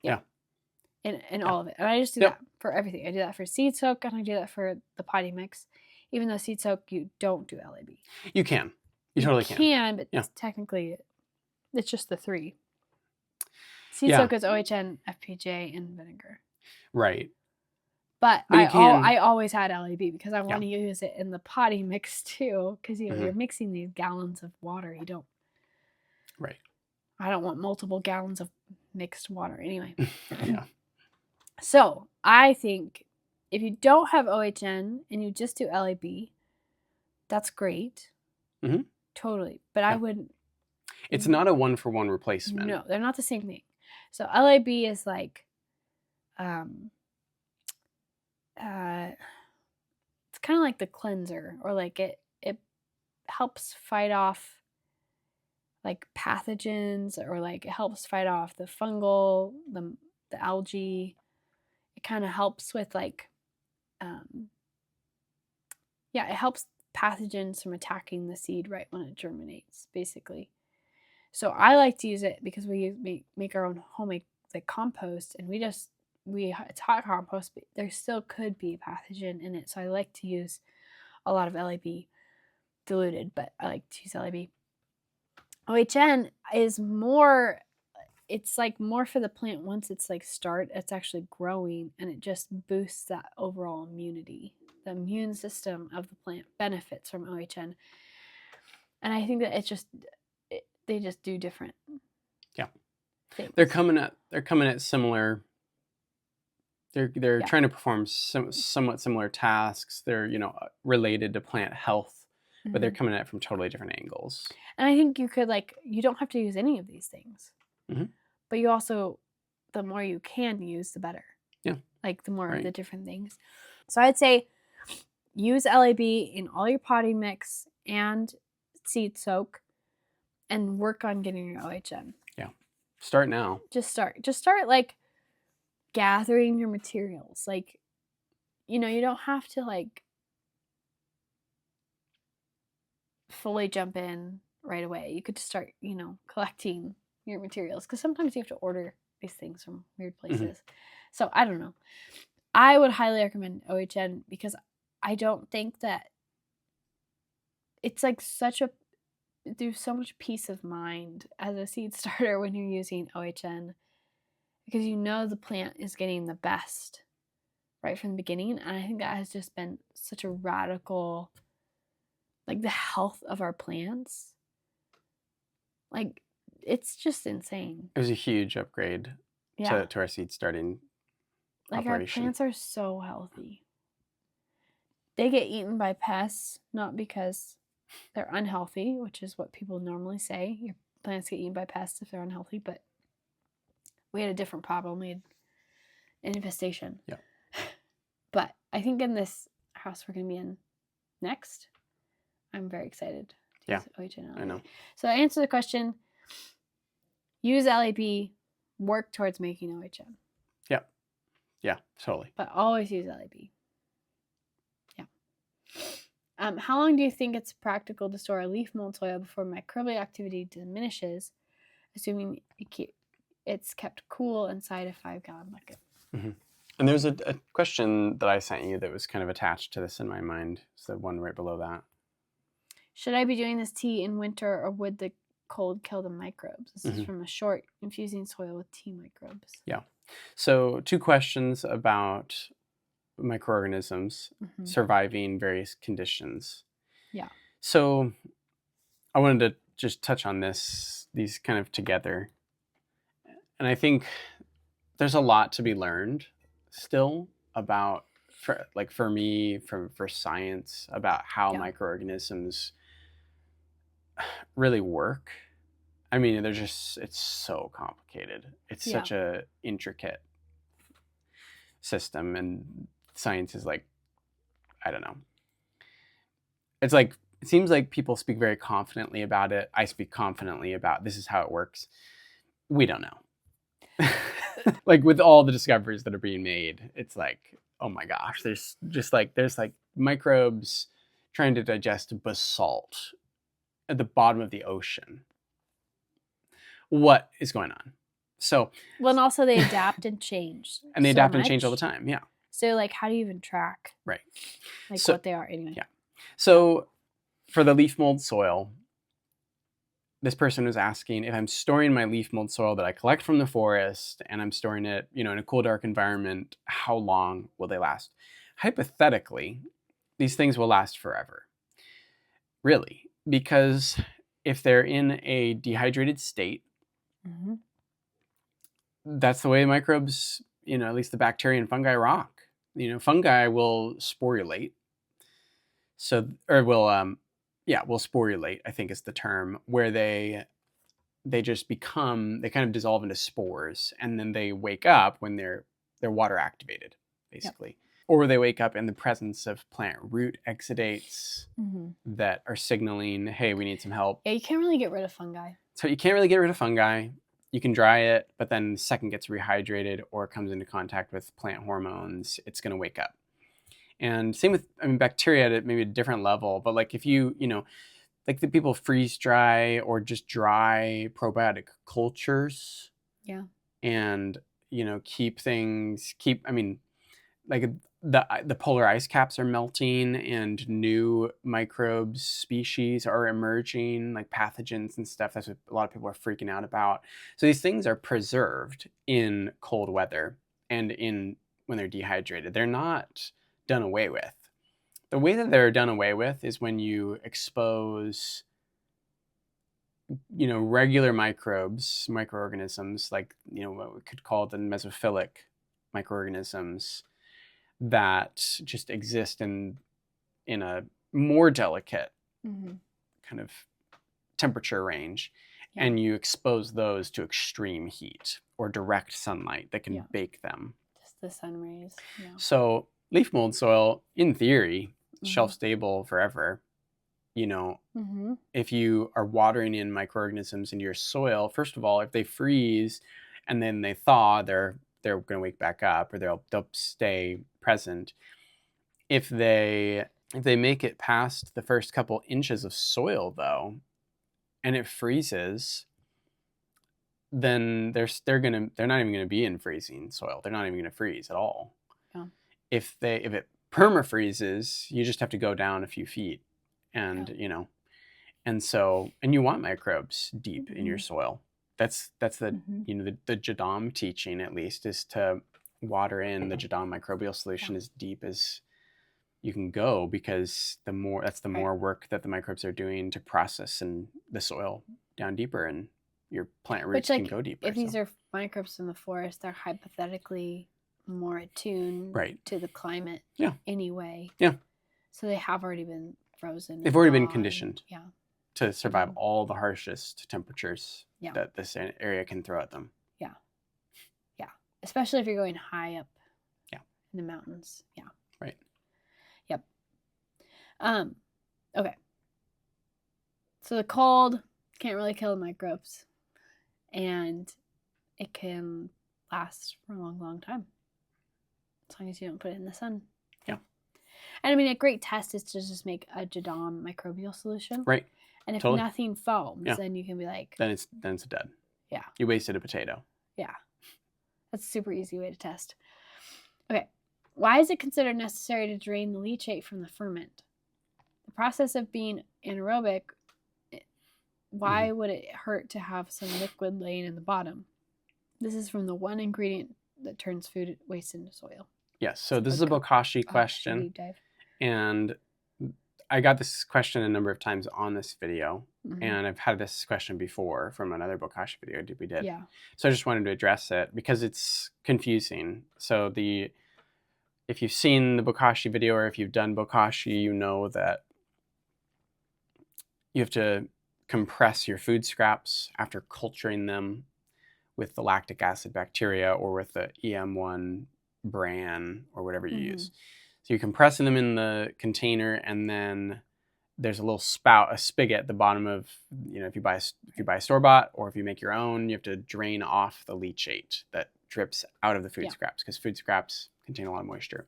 and all of it. And I just do that for everything. I do that for seed soak, and I do that for the potting mix. Even though seed soak, you don't do LAB. You can. You totally can. But technically, it's just the 3. Seed soak is OHN, FPJ, and vinegar. Right. But I always had LAB because I want to use it in the potting mix too. Because you're mixing these gallons of water. You don't. Right. I don't want multiple gallons of mixed water anyway. Yeah. So I think if you don't have OHN and you just do LAB, that's great. Totally. But I wouldn't. It's not a 1-for-1 replacement. No, they're not the same thing. So LAB is like, it's kind of like the cleanser, or like it helps fight off like pathogens, or like it helps fight off the fungal, the algae. It kind of helps with like, it helps pathogens from attacking the seed right when it germinates, basically. So I like to use it because we make our own homemade like compost, and it's hot compost, but there still could be a pathogen in it. So I like to use a lot of LAB diluted, but I like to use LAB. OHN is more it's like more for the plant once it's like it's actually growing, and it just boosts that overall immunity. The immune system of the plant benefits from OHN. And I think that they just do different. Yeah. Things. They're coming at similar. They're trying to perform somewhat similar tasks. They're, related to plant health, but they're coming at it from totally different angles. And I think you could you don't have to use any of these things, but you also, the more you can use, the better. Yeah. Like the more of the different things. So I'd say use LAB in all your potting mix and seed soak, and work on getting your OHN. Yeah. Start now. Just start like gathering your materials. Like, you don't have to fully jump in right away. You could just start, collecting your materials, because sometimes you have to order these things from weird places. So I don't know. I would highly recommend OHN, because I don't think that it's there's so much peace of mind as a seed starter when you're using OHN, because the plant is getting the best right from the beginning. And I think that has just been such a radical, the health of our plants. It's just insane. It was a huge upgrade to our seed starting operation. Our plants are so healthy. They get eaten by pests, not because they're unhealthy, which is what people normally say. Your plants get eaten by pests if they're unhealthy, but we had a different problem. We had infestation. Yeah. But I think in this house we're going to be in next, I'm very excited to use OHN. I know. So to answer the question, use LAB, work towards making OHN. Yep. Yeah, totally. But always use LAB. Yeah. How long do you think it's practical to store a leaf mold soil before microbial activity diminishes, assuming it's kept cool inside a 5-gallon bucket? And there's a question that I sent you that was kind of attached to this in my mind. It's the one right below that. Should I be doing this tea in winter, or would the cold kill the microbes? This is from a short, infusing soil with tea microbes. Yeah. So 2 questions about microorganisms surviving various conditions. Yeah. So I wanted to just touch on these kind of together. And I think there's a lot to be learned still about, for me, for science, about how microorganisms really work. I mean, it's so complicated. It's such a intricate system, and science is I don't know. It's it seems like people speak very confidently about it. I speak confidently about this is how it works. We don't know. With all the discoveries that are being made, it's oh my gosh, there's microbes trying to digest basalt at the bottom of the ocean. What is going on? So, and also they adapt and change. And they adapt and change all the time, yeah. So how do you even track what they are anyway? Yeah. So for the leaf mold soil, this person was asking, if I'm storing my leaf mold soil that I collect from the forest and I'm storing it, in a cool, dark environment, how long will they last? Hypothetically, these things will last forever. Really, because if they're in a dehydrated state, that's the way microbes, at least the bacteria and fungi rock. Fungi will sporulate. Will sporulate, I think is the term, where they just become, they kind of dissolve into spores, and then they wake up when they're water activated, basically. Yep. Or they wake up in the presence of plant root exudates that are signaling, hey, we need some help. Yeah, you can't really get rid of fungi. So you can't really get rid of fungi. You can dry it, but then the second gets rehydrated or comes into contact with plant hormones, it's going to wake up. And same with, bacteria at maybe a different level, but if you, the people freeze dry or just dry probiotic cultures. Yeah. And, like the polar ice caps are melting and new microbes species are emerging, like pathogens and stuff. That's what a lot of people are freaking out about. So these things are preserved in cold weather and when they're dehydrated. They're not done away with. The way that they're done away with is when you expose, regular microorganisms, like, what we could call the mesophilic microorganisms that just exist in a more delicate kind of temperature range, and you expose those to extreme heat or direct sunlight that can bake them. Just the sun rays. Yeah. So leaf mold soil, in theory, shelf stable forever. If you are watering in microorganisms into your soil, first of all, if they freeze and then they thaw, they're going to wake back up, or they'll stay present. If they make it past the first couple inches of soil, though, and it freezes, then they're not even going to be in freezing soil. They're not even going to freeze at all. Yeah. If it permafreezes, you just have to go down a few feet, and and you want microbes deep in your soil. That's the the Jadam teaching, at least, is to water in the Jadam microbial solution as deep as you can go, because that's the more work that the microbes are doing to process in the soil down deeper, and your plant roots can go deeper. If these are microbes in the forest, they're hypothetically more attuned to the climate anyway. Yeah. So they have already been frozen. They've already been conditioned to survive all the harshest temperatures that this area can throw at them. Yeah. Yeah. Especially if you're going high up in the mountains. Yeah. Right. Yep. Okay. So the cold can't really kill the microbes, and it can last for a long, long time, as long as you don't put it in the sun. Yeah. And I mean, a great test is to just make a Jadam microbial solution. Right. And if nothing foams, then you can be like... Then it's dead. Yeah. You wasted a potato. Yeah. That's a super easy way to test. Okay. Why is it considered necessary to drain the leachate from the ferment? The process of being anaerobic, why would it hurt to have some liquid laying in the bottom? This is from the one ingredient that turns food waste into soil. Yes. So this is a Bokashi question. Deep dive. And I got this question a number of times on this video. And I've had this question before from another Bokashi video we did. Yeah. So I just wanted to address it because it's confusing. So if you've seen the Bokashi video, or if you've done Bokashi, you know that you have to compress your food scraps after culturing them with the lactic acid bacteria, or with the EM1 bran, or whatever you use. So you're compressing them in the container, and then there's a little spout, a spigot at the bottom of, if you buy a store-bought, or if you make your own, you have to drain off the leachate that drips out of the food scraps, because food scraps contain a lot of moisture.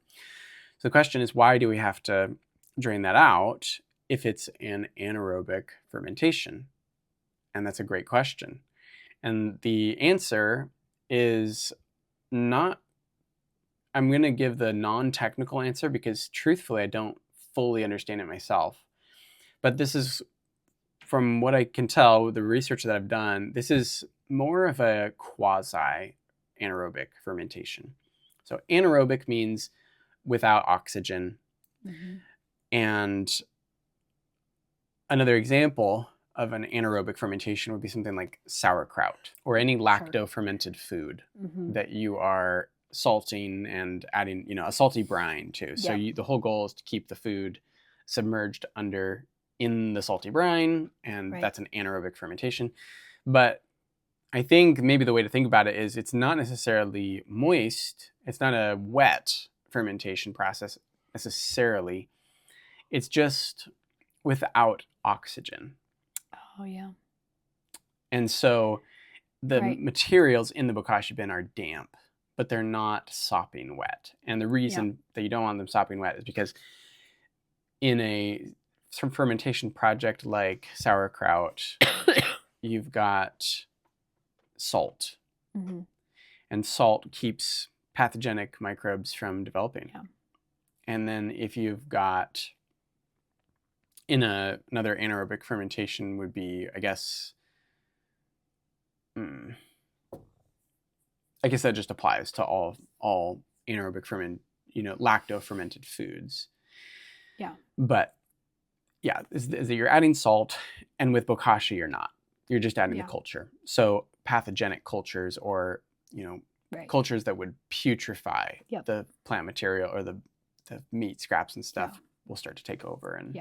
So the question is, why do we have to drain that out if it's an anaerobic fermentation? And that's a great question. And the answer is not... I'm going to give the non-technical answer, because truthfully, I don't fully understand it myself. But this is, from what I can tell, the research that I've done, this is more of a quasi-anaerobic fermentation. So anaerobic means without oxygen. And another example of an anaerobic fermentation would be something like sauerkraut, or any lacto-fermented food that you are salting and adding, a salty brine to. So the whole goal is to keep the food submerged in the salty brine, and that's an anaerobic fermentation. But I think maybe the way to think about it is, it's not necessarily moist. It's not a wet fermentation process necessarily. It's just without oxygen. Oh, yeah. And so the materials in the Bokashi bin are damp, but they're not sopping wet. And the reason that you don't want them sopping wet is because in a fermentation project like sauerkraut, you've got salt. And salt keeps pathogenic microbes from developing. Yeah. And then if you've got another anaerobic fermentation would be, I guess that just applies to all anaerobic lacto fermented foods. Yeah. But yeah, is that you're adding salt, and with bokashi you're not. You're just adding the culture. So pathogenic cultures, or cultures that would putrefy the plant material or the meat scraps and stuff will start to take over. And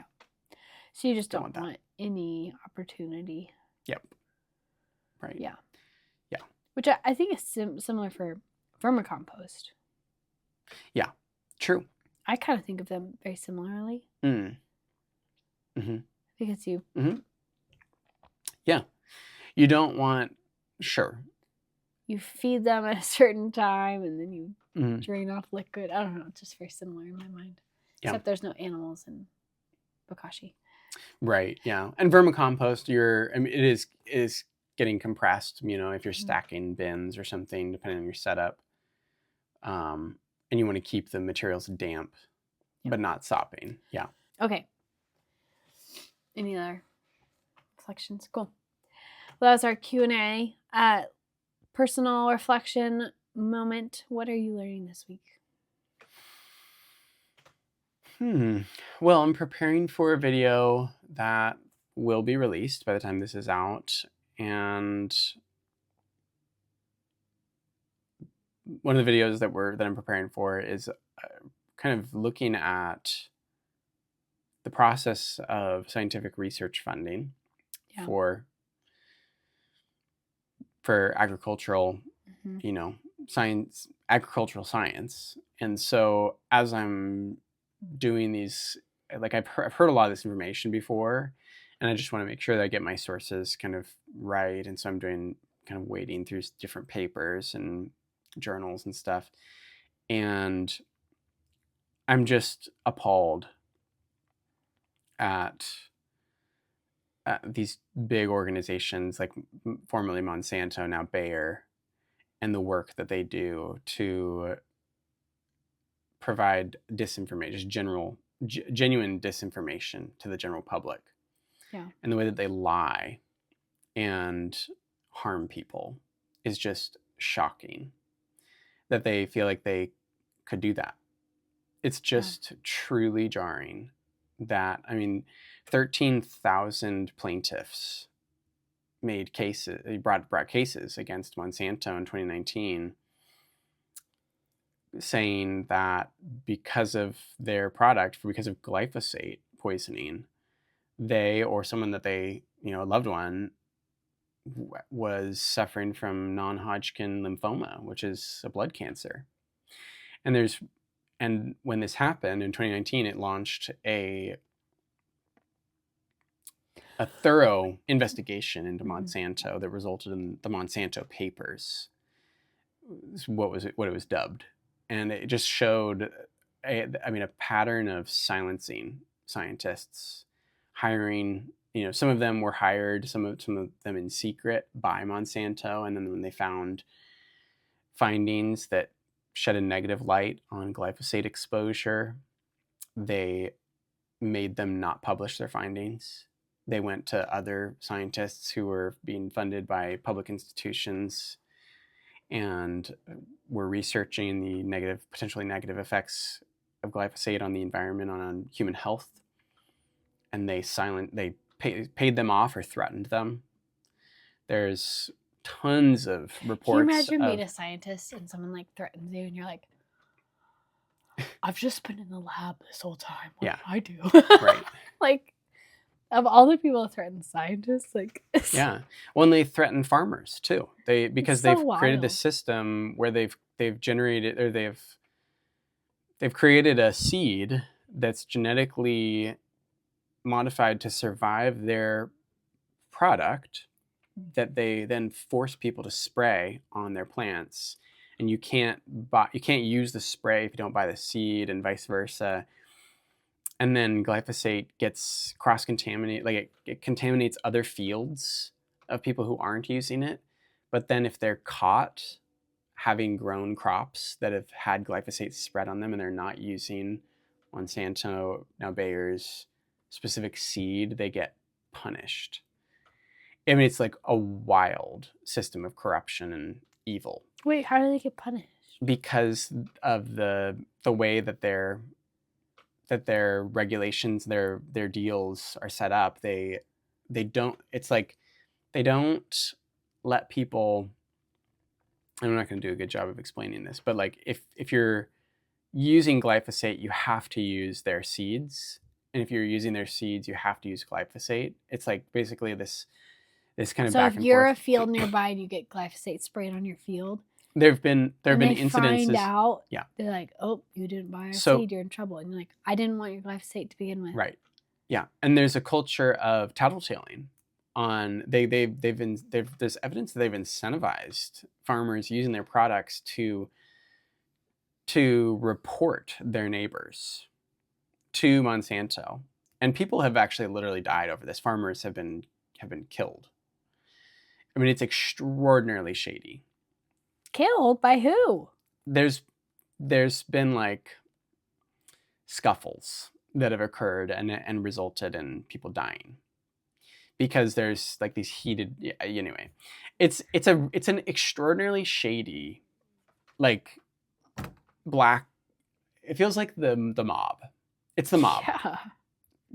so you just don't want any opportunity. Yep. Right. Yeah. Yeah. Which I think is similar for vermicompost. Yeah. True. I kind of think of them very similarly. Because you... Yeah. You don't want... Sure. You feed them at a certain time, and then you drain off liquid. I don't know. It's just very similar in my mind. Yeah. Except there's no animals in bokashi. Right. Yeah. And vermicompost, it is getting compressed, if you're stacking bins or something, depending on your setup. And you want to keep the materials damp, but not sopping. Yeah. Okay. Any other reflections? Cool. Well, that was our Q&A. Personal reflection moment. What are you learning this week? Well, I'm preparing for a video that will be released by the time this is out. And one of the videos that I'm preparing for is kind of looking at the process of scientific research funding for agricultural, agricultural science. And so as I'm doing these, like I've heard a lot of this information before, and I just want to make sure that I get my sources kind of right. And so I'm doing kind of wading through different papers and journals and stuff. And I'm just appalled at these big organizations like formerly Monsanto, now Bayer, and the work that they do to provide disinformation, just genuine disinformation to the general public. Yeah. And the way that they lie and harm people is just shocking, that they feel like they could do that. It's just truly jarring that, 13,000 plaintiffs brought cases against Monsanto in 2019, saying that because of their product, because of glyphosate poisoning, they or someone that they, a loved one, was suffering from non-Hodgkin lymphoma, which is a blood cancer. And when this happened in 2019, it launched a thorough investigation into Monsanto that resulted in the Monsanto Papers, what it was dubbed. And it just showed a pattern of silencing scientists, hiring, some of them were hired, some of them in secret by Monsanto. And then when they found findings that shed a negative light on glyphosate exposure, they made them not publish their findings. They went to other scientists who were being funded by public institutions and were researching the potentially negative effects of glyphosate on the environment, on human health. And they paid them off or threatened them. There's tons of reports. Can you imagine being a scientist and someone threatens you and you're like, I've just been in the lab this whole time. What do I do? Right. Of all the people that threaten scientists, yeah. Well, and they threaten farmers too. Because they've created this system where they've generated, or they've created a seed that's genetically modified to survive their product that they then force people to spray on their plants. And you can't use the spray if you don't buy the seed, and vice versa. And then glyphosate gets cross-contaminated, it contaminates other fields of people who aren't using it. But then if they're caught having grown crops that have had glyphosate spread on them and they're not using Monsanto, now Bayer's specific seed, they get punished. I mean, it's like a wild system of corruption and evil. Wait, how do they get punished? Because of the way that their regulations, their deals are set up, they don't. It's like they don't let people. I'm not going to do a good job of explaining this, but like if you're using glyphosate, you have to use their seeds, and if you're using their seeds, you have to use glyphosate. It's like basically this kind of So back if and you're forth. a field nearby and you get glyphosate sprayed on your field, there have been incidences. Find out, yeah, they're like, oh, you didn't buy our So- seed, you're in trouble. And you're like, I didn't want your glyphosate to begin with. right, yeah, and there's a culture of tattletaling. On there's evidence that they've incentivized farmers using their products to report their neighbors to Monsanto, and people have actually literally died over this. Farmers have been killed. I mean, it's extraordinarily shady. Killed by who? There's been like scuffles that have occurred and resulted in people dying because there's like these heated. Yeah, anyway, it's an extraordinarily shady, like black. It feels like the mob. It's the mob. Yeah.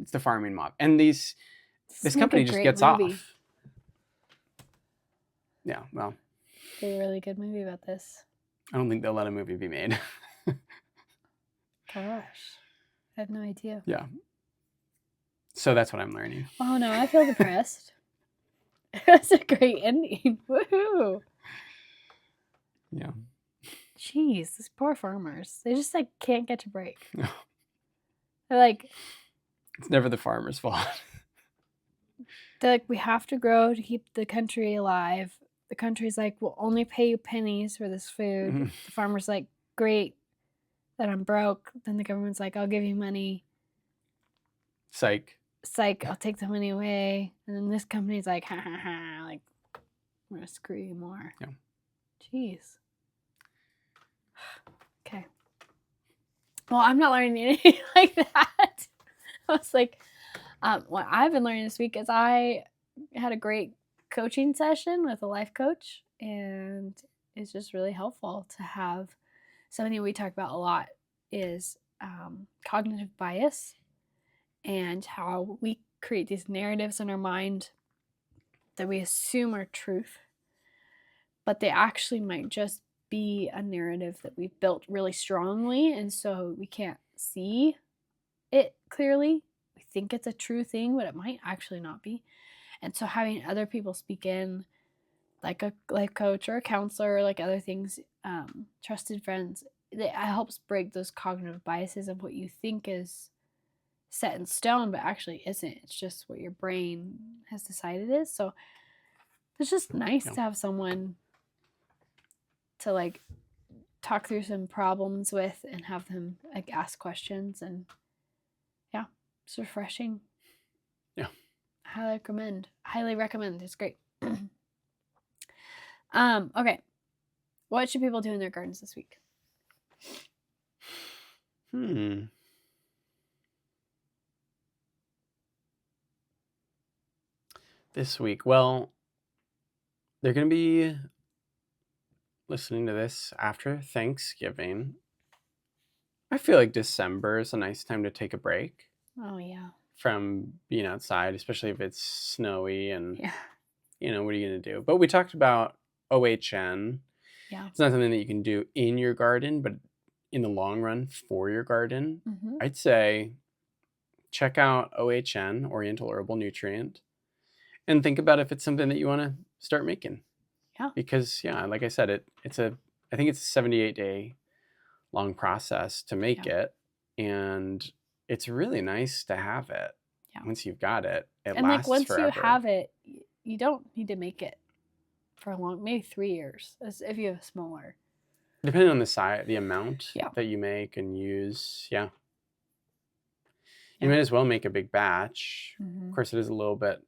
It's the farming mob, and this company just gets off. Yeah, well, It's a really good movie about this. I don't think they'll let a movie be made. Gosh, I had no idea. Yeah. So that's what I'm learning. Oh no, I feel depressed. That's a great ending. Woohoo! Yeah. Jeez, these poor farmers. They just like can't catch a break. No. They're like, It's never the farmer's fault. we have to grow to keep the country alive. The country's like, we'll only pay you pennies for this food. Mhm. The farmer's like, great that I'm broke. Then the government's like, I'll give you money. Psych. Psych, I'll take the money away. And then this company's like, ha ha ha, like, I'm gonna screw you more. Yeah. Jeez. Okay. Well, I'm not learning anything like that. I was like, what I've been learning this week is I had a great coaching session with a life coach, and it's just really helpful to have something we talk about a lot is cognitive bias and how we create these narratives in our mind that we assume are truth, but they actually might just be a narrative that we've built really strongly, and so we can't see it clearly. We think it's a true thing, but it might actually not be. And so having other people speak in, like a life coach or a counselor, or like other things, trusted friends, it helps break those cognitive biases of what you think is set in stone, but actually isn't. It's just what your brain has decided is. So it's just nice to have someone to like talk through some problems with and have them like ask questions, and yeah, it's refreshing. Yeah. Highly recommend. It's great. Okay. What should people do in their gardens this week? This week, well, they're going to be listening to this after Thanksgiving. I feel like December is a nice time to take a break. Oh, yeah. From being outside, especially if it's snowy and, Yeah. What are you going to do? But we talked about OHN. Yeah. It's not something that you can do in your garden, but in the long run for your garden. Mm-hmm. I'd say check out OHN, Oriental Herbal Nutrient, and think about if it's something that you want to start making. Yeah. Because, like I said, I think it's a 78-day long process to make it. And it's really nice to have it. Yeah. Once you've got it, it and lasts like once forever. you have it, you don't need to make it for a long, maybe 3 years, if you have a smaller. Depending on the size, the amount that you make and use, You might as well make a big batch. Mm-hmm. Of course, it is a little bit.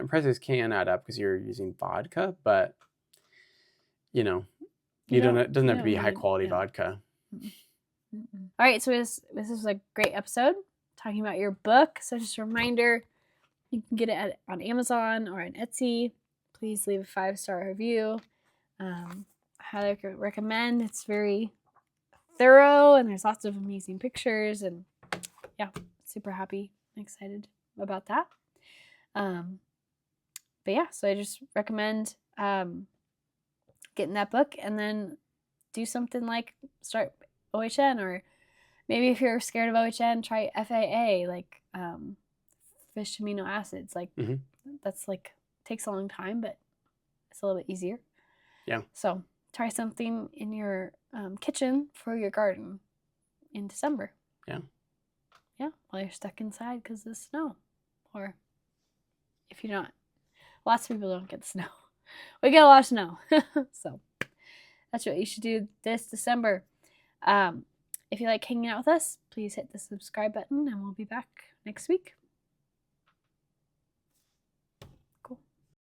Prices can add up because you're using vodka, but It doesn't have to be high quality vodka. All right, so this was a great episode talking about your book. So just a reminder, you can get it on Amazon or on Etsy. Please leave a 5-star review. I highly recommend. It's very thorough and there's lots of amazing pictures, and yeah, super happy and excited about that. But yeah, so I just recommend getting that book and then do something like start OHN, or maybe if you're scared of OHN, try FAA, like fish amino acids. Like that's like takes a long time, but it's a little bit easier. Yeah. So try something in your kitchen for your garden in December. Yeah. Yeah, while you're stuck inside because of the snow, or if you're not. Lots of people don't get the snow. We get a lot of snow. So that's what you should do this December. If you like hanging out with us, please hit the subscribe button and we'll be back next week.